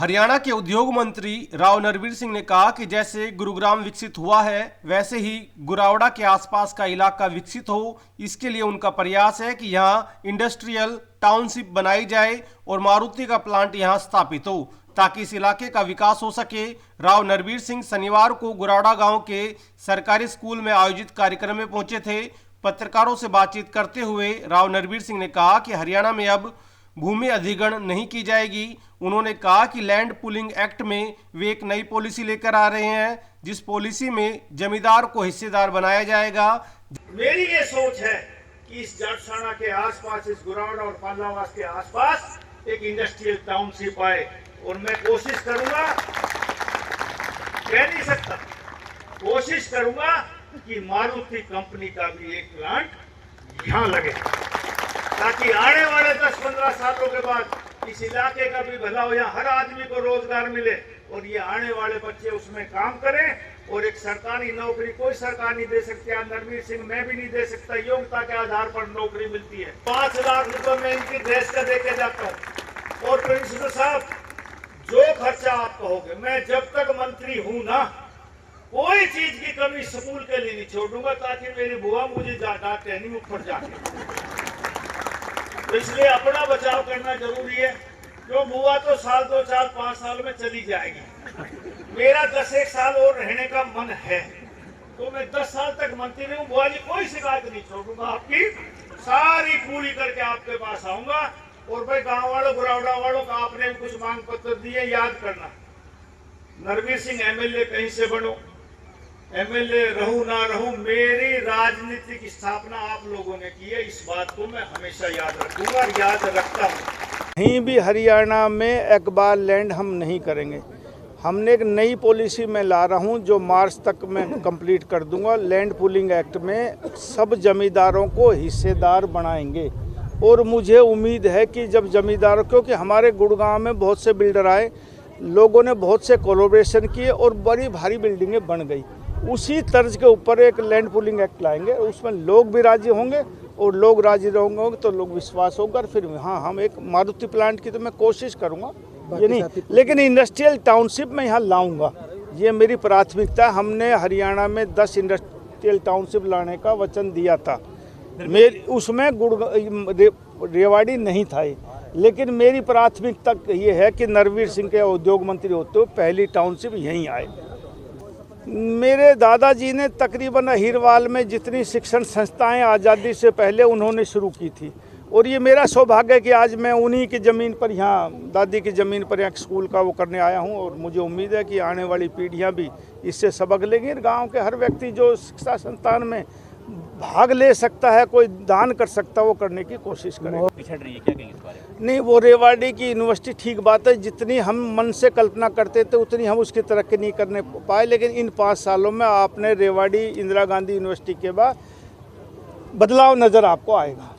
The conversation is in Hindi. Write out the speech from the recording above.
हरियाणा के उद्योग मंत्री राव नरवीर सिंह ने कहा कि जैसे गुरुग्राम विकसित हुआ है वैसे ही गुरावड़ा के आसपास का इलाका विकसित हो, इसके लिए उनका प्रयास है कि यहाँ इंडस्ट्रियल टाउनशिप बनाई जाए और मारुति का प्लांट यहाँ स्थापित हो ताकि इस इलाके का विकास हो सके। राव नरवीर सिंह शनिवार को गुरावड़ा गांव के सरकारी स्कूल में आयोजित कार्यक्रम में पहुंचे थे। पत्रकारों से बातचीत करते हुए राव नरवीर सिंह ने कहा कि हरियाणा में अब भूमि अधिग्रहण नहीं की जाएगी। उन्होंने कहा कि लैंड पुलिंग एक्ट में वे एक नई पॉलिसी लेकर आ रहे हैं जिस पॉलिसी में जमींदार को हिस्सेदार बनाया जाएगा। मेरी ये सोच है कि इस जाटसाना के आसपास, इस गुरावड़ा और पालावास के आसपास एक इंडस्ट्रियल टाउनशिप आए और मैं कोशिश करूंगा, कह नहीं सकता, कोशिश करूंगा कि मारुति कंपनी का भी एक प्लांट यहाँ लगे ताकि आने वाले 10-15 सालों के बाद इस इलाके का भी भला हो, यहाँ हर आदमी को रोजगार मिले और ये आने वाले बच्चे उसमें काम करें। और एक सरकारी नौकरी कोई सरकार नहीं दे सकती, नरवीर सिंह मैं भी नहीं दे सकता, योग्यता के आधार पर नौकरी मिलती है। 5 लाख रुपए में इनकी ड्रेस का देके जाता हूँ। और प्रिंसिपल साहब, जो खर्चा आप कहोगे, मैं जब तक मंत्री हूँ ना, कोई चीज की कमी स्कूल के लिए नहीं छोड़ूंगा ताकि मेरी बुआ मुझे डांटे नहीं ऊपर जाके। तो इसलिए अपना बचाव करना जरूरी है, क्यों बुआ तो साल 2 साल 5 साल में चली जाएगी। मेरा 10-1 साल और रहने का मन है, तो मैं 10 साल तक मंत्री हूँ। बुआ जी कोई शिकायत नहीं छोड़ूंगा, आपकी सारी पूरी करके आपके पास आऊंगा। और भाई गांव वालों, गुरावड़ा वालों का आपने भी कुछ मांग पत्र दिए, याद करना, नरवीर सिंह एमएलए कहीं से बनो, एमएलए रहूं ना रहूं, मेरी राजनीतिक स्थापना आप लोगों ने की है। इस बात को मैं हमेशा याद रखूंगा और याद रखता हूं। कहीं भी हरियाणा में एक बार लैंड हम नहीं करेंगे। हमने एक नई पॉलिसी में ला रहा हूं जो मार्च तक मैं कंप्लीट कर दूंगा। लैंड पुलिंग एक्ट में सब जमींदारों को हिस्सेदार बनाएंगे और मुझे उम्मीद है कि जब जमींदारों, क्योंकि हमारे गुड़गांव में बहुत से बिल्डर आए, लोगों ने बहुत से कोलैबोरेशन किए और बड़ी भारी बिल्डिंगें बन गई। उसी तर्ज के ऊपर एक लैंड पुलिंग एक्ट लाएंगे, उसमें लोग भी राजी होंगे और लोग राजी रहेंगे तो लोग विश्वास होगा। और फिर हाँ, हम एक मारुति प्लांट की तो मैं कोशिश करूँगा, ये नहीं, लेकिन इंडस्ट्रियल टाउनशिप में यहाँ लाऊंगा, ये मेरी प्राथमिकता। हमने हरियाणा में 10 इंडस्ट्रियल टाउनशिप लाने का वचन दिया था, उसमें रेवाड़ी नहीं था, लेकिन मेरी प्राथमिकता ये है कि नरवीर सिंह के उद्योग मंत्री होते हुए पहली टाउनशिप यहीं आए। मेरे दादाजी ने तकरीबन अहिरवाल में जितनी शिक्षण संस्थाएं आज़ादी से पहले उन्होंने शुरू की थी, और ये मेरा सौभाग्य है कि आज मैं उन्हीं की ज़मीन पर, यहाँ दादी की ज़मीन पर यहाँ स्कूल का वो करने आया हूँ। और मुझे उम्मीद है कि आने वाली पीढ़ियाँ भी इससे सबक लेंगी। गांव के हर व्यक्ति जो शिक्षा संस्थान में भाग ले सकता है, कोई दान कर सकता है, वो करने की कोशिश करें। पिछड़ रही है, क्या कहेंगे इस बारे में? नहीं, वो रेवाड़ी की यूनिवर्सिटी ठीक बात है, जितनी हम मन से कल्पना करते थे उतनी हम उसकी तरक्की नहीं करने पाए, लेकिन इन 5 सालों में आपने रेवाड़ी इंदिरा गांधी यूनिवर्सिटी के बाद बदलाव नज़र आपको आएगा।